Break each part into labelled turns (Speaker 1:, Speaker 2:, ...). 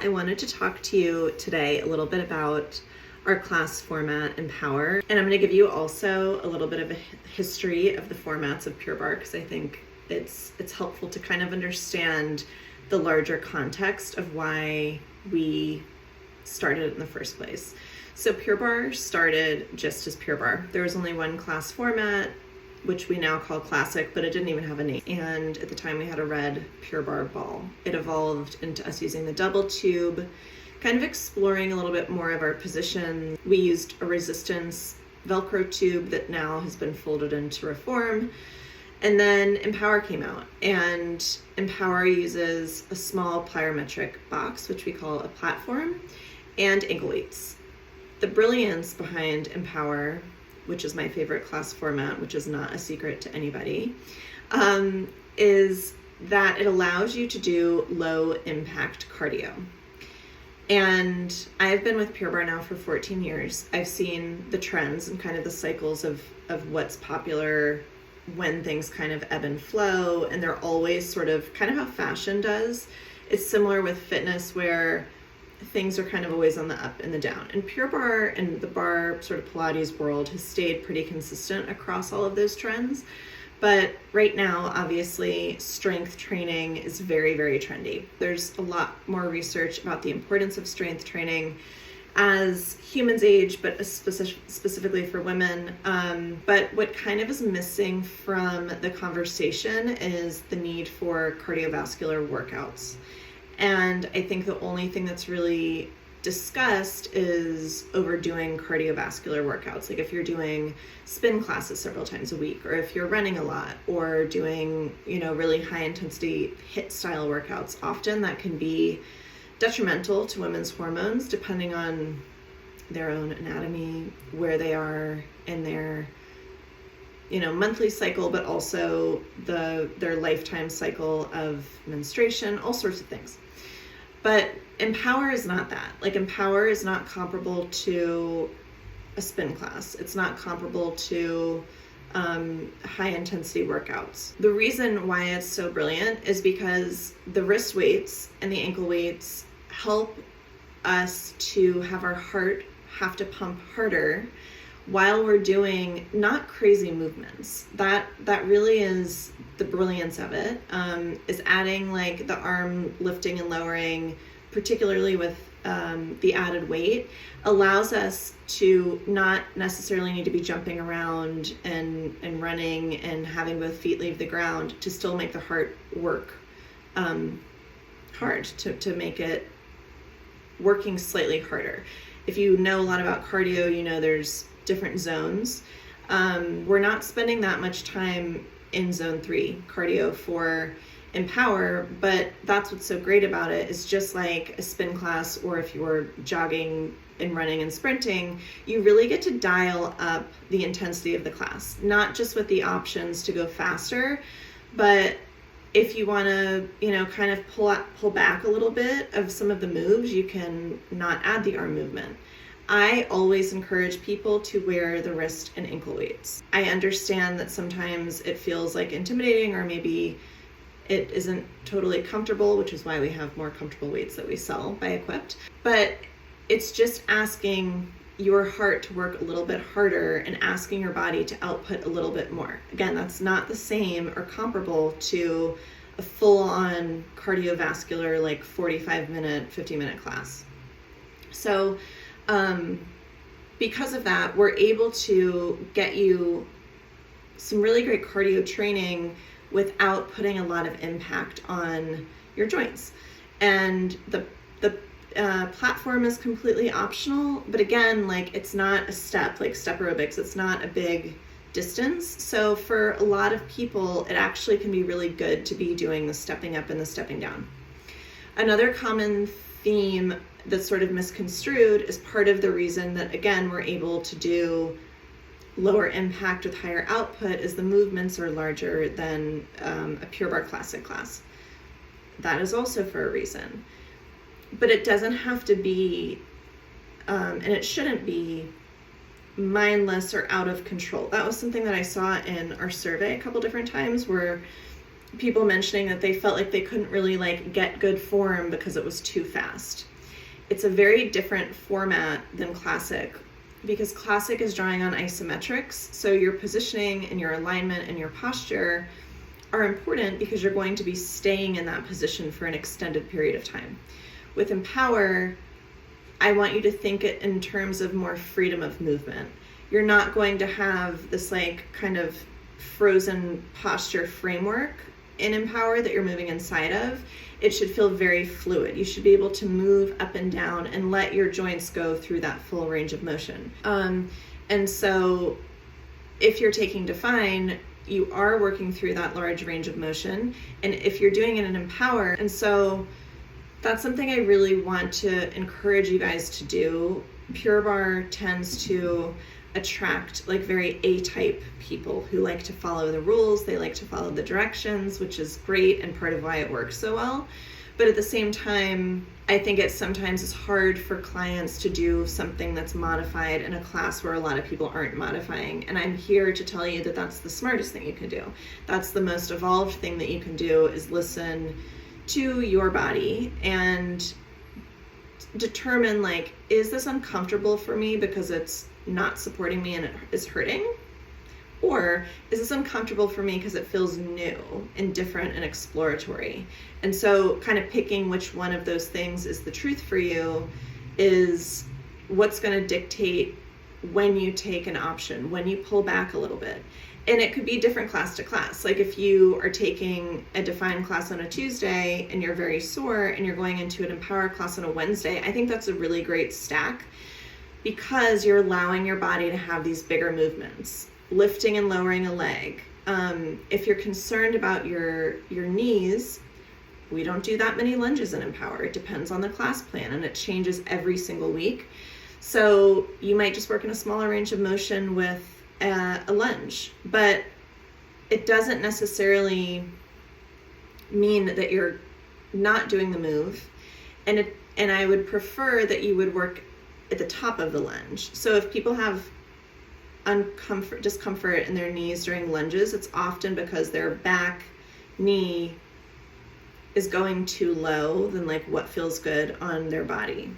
Speaker 1: I wanted to talk to you today a little bit about our class format Empower, and I'm going to give you also a little bit of a history of the formats of Pure Barre because I think it's helpful to kind of understand the larger context of why we started in the first place. So Pure Barre started just as Pure Barre. There was only one class format, which we now call Classic, but it didn't even have a name. And at the time we had a red Pure Barre ball. It evolved into us using the double tube, kind of exploring a little bit more of our position. We used a resistance Velcro tube that now has been folded into Reform. And then Empower came out, and Empower uses a small plyometric box, which we call a platform, and ankle weights. The brilliance behind Empower, which is my favorite class format, which is not a secret to anybody, is that it allows you to do low impact cardio. And I've been with Pure Barre now for 14 years. I've seen the trends and kind of the cycles of what's popular when things kind of ebb and flow, and they're always sort of kind of how fashion does. It's similar with fitness where things are kind of always on the up and the down. And Pure Barre and the bar sort of Pilates world has stayed pretty consistent across all of those trends. But right now, obviously, strength training is very, very trendy. There's a lot more research about the importance of strength training as humans age, but specifically for women. But what kind of is missing from the conversation is the need for cardiovascular workouts. And I think the only thing that's really discussed is overdoing cardiovascular workouts. Like if you're doing spin classes several times a week, or if you're running a lot, or doing, really high intensity HIIT style workouts, often that can be detrimental to women's hormones depending on their own anatomy, where they are in their monthly cycle, but also their lifetime cycle of menstruation, all sorts of things. But Empower is not that. Like Empower is not comparable to a spin class. It's not comparable to high intensity workouts. The reason why it's so brilliant is because the wrist weights and the ankle weights help us to have our heart have to pump harder while we're doing not crazy movements. That really is the brilliance of it, is adding like the arm lifting and lowering, particularly with the added weight, allows us to not necessarily need to be jumping around and running and having both feet leave the ground to still make the heart work hard, to make it working slightly harder. If you know a lot about cardio, there's different zones. We're not spending that much time in zone 3 cardio for Empower, but that's what's so great about it, is just like a spin class, or if you're jogging and running and sprinting, you really get to dial up the intensity of the class, not just with the options to go faster, but if you want to, kind of pull back a little bit of some of the moves, you can not add the arm movement. I always encourage people to wear the wrist and ankle weights. I understand that sometimes it feels like intimidating, or maybe it isn't totally comfortable, which is why we have more comfortable weights that we sell by Equipped. But it's just asking your heart to work a little bit harder and asking your body to output a little bit more. Again, that's not the same or comparable to a full-on cardiovascular, like 45-minute, 50-minute class. So because of that, we're able to get you some really great cardio training without putting a lot of impact on your joints. And the platform is completely optional, but again, like it's not a step, like step aerobics, it's not a big distance. So for a lot of people, it actually can be really good to be doing the stepping up and the stepping down. Another common theme that's sort of misconstrued is part of the reason that, again, we're able to do lower impact with higher output is the movements are larger than a Pure Barre Classic class. That is also for a reason. But it doesn't have to be, and it shouldn't be, mindless or out of control. That was something that I saw in our survey a couple different times, where people mentioning that they felt like they couldn't really like get good form because it was too fast. It's a very different format than classic, because classic is drawing on isometrics. So your positioning and your alignment and your posture are important because you're going to be staying in that position for an extended period of time. With Empower, I want you to think it in terms of more freedom of movement. You're not going to have this like kind of frozen posture framework in Empower that you're moving inside of. It should feel very fluid. You should be able to move up and down and let your joints go through that full range of motion. And so if you're taking Define, you are working through that large range of motion. And if you're doing it in Empower, and so that's something I really want to encourage you guys to do. Pure Barre tends to attract like very A-type people who like to follow the rules, they like to follow the directions, which is great and part of why it works so well. But at the same time, I think it sometimes is hard for clients to do something that's modified in a class where a lot of people aren't modifying. And I'm here to tell you that that's the smartest thing you can do. That's the most evolved thing that you can do, is listen to your body and determine like, is this uncomfortable for me because it's not supporting me and it is hurting? Or is this uncomfortable for me because it feels new and different and exploratory? And so kind of picking which one of those things is the truth for you is what's going to dictate when you take an option, when you pull back a little bit. And it could be different class to class. Like if you are taking a Define class on a Tuesday and you're very sore and you're going into an Empower class on a Wednesday, I think that's a really great stack because you're allowing your body to have these bigger movements, lifting and lowering a leg. If you're concerned about your knees, we don't do that many lunges in Empower. It depends on the class plan and it changes every single week. So you might just work in a smaller range of motion with a lunge, but it doesn't necessarily mean that you're not doing the move. And I would prefer that you would work at the top of the lunge. So if people have discomfort in their knees during lunges, it's often because their back knee is going too low than like what feels good on their body.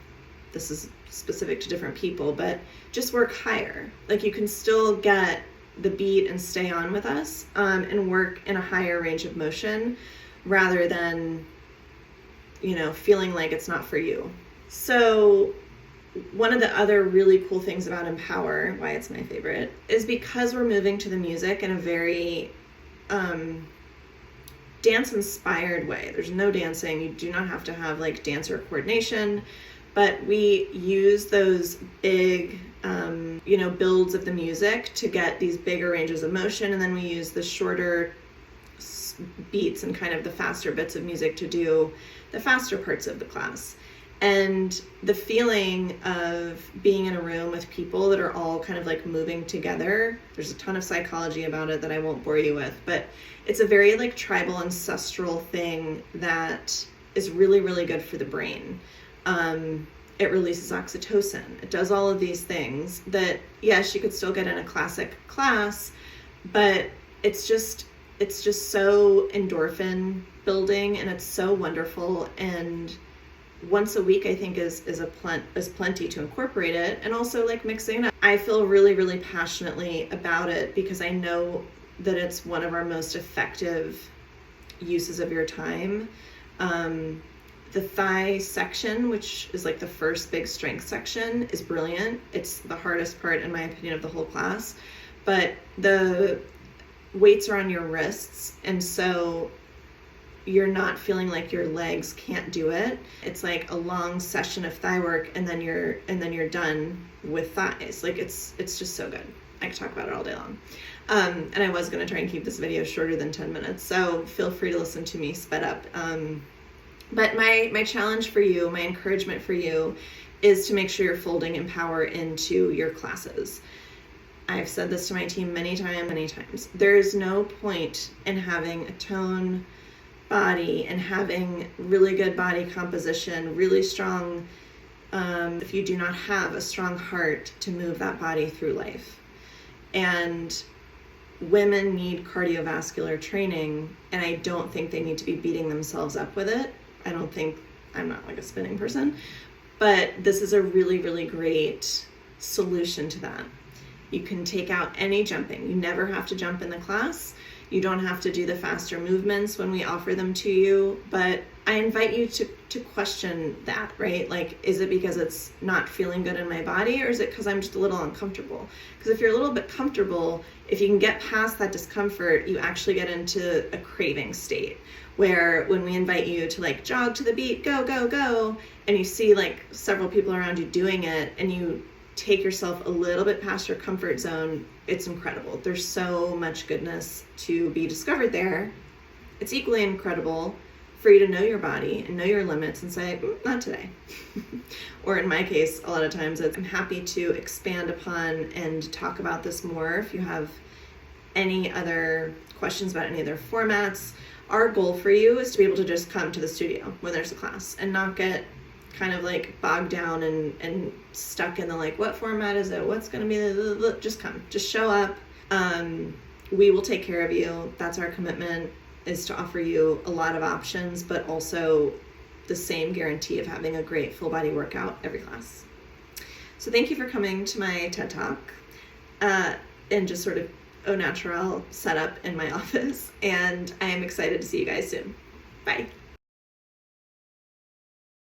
Speaker 1: This is specific to different people, but just work higher. Like you can still get the beat and stay on with us and work in a higher range of motion rather than, feeling like it's not for you. So one of the other really cool things about Empower, why it's my favorite, is because we're moving to the music in a very dance-inspired way. There's no dancing. You do not have to have like dancer coordination, but we use those big, builds of the music to get these bigger ranges of motion, and then we use the shorter beats and kind of the faster bits of music to do the faster parts of the class. And the feeling of being in a room with people that are all kind of like moving together, there's a ton of psychology about it that I won't bore you with, but it's a very like tribal ancestral thing that is really, really good for the brain. It releases oxytocin. It does all of these things that, yes, you could still get in a classic class, but it's just so endorphin building and it's so wonderful. And once a week, I think is plenty to incorporate it, and also like mixing it up. I feel really, really passionately about it because I know that it's one of our most effective uses of your time. The thigh section, which is like the first big strength section, is brilliant. It's the hardest part, in my opinion, of the whole class, but the weights are on your wrists, and so you're not feeling like your legs can't do it. It's like a long session of thigh work, and then you're done with thighs. Like it's just so good. I could talk about it all day long. And I was going to try and keep this video shorter than 10 minutes, so feel free to listen to me sped up. But my challenge for you, my encouragement for you, is to make sure you're folding Empower into your classes. I've said this to my team many times. There's no point in having a tone body and having really good body composition, really strong, if you do not have a strong heart to move that body through life. And women need cardiovascular training, and I don't think they need to be beating themselves up with it. I'm not like a spinning person, but this is a really, really great solution to that. You can take out any jumping. You never have to jump in the class. You don't have to do the faster movements when we offer them to you, but I invite you to question that, right? Like, is it because it's not feeling good in my body, or is it because I'm just a little uncomfortable? Because if you're a little bit comfortable, if you can get past that discomfort, you actually get into a craving state where when we invite you to like jog to the beat, go, go, go, and you see like several people around you doing it, and you take yourself a little bit past your comfort zone, it's incredible. There's so much goodness to be discovered there. It's equally incredible for you to know your body and know your limits and say, not today. Or in my case, a lot of times I'm happy to expand upon and talk about this more if you have any other questions about any other formats. Our goal for you is to be able to just come to the studio when there's a class and not get kind of like bogged down and stuck in the like, what format is it? What's going to be the, just come, just show up. We will take care of you. That's our commitment, is to offer you a lot of options, but also the same guarantee of having a great full body workout every class. So thank you for coming to my TED Talk and just sort of au naturel setup in my office. And I am excited to see you guys soon. Bye.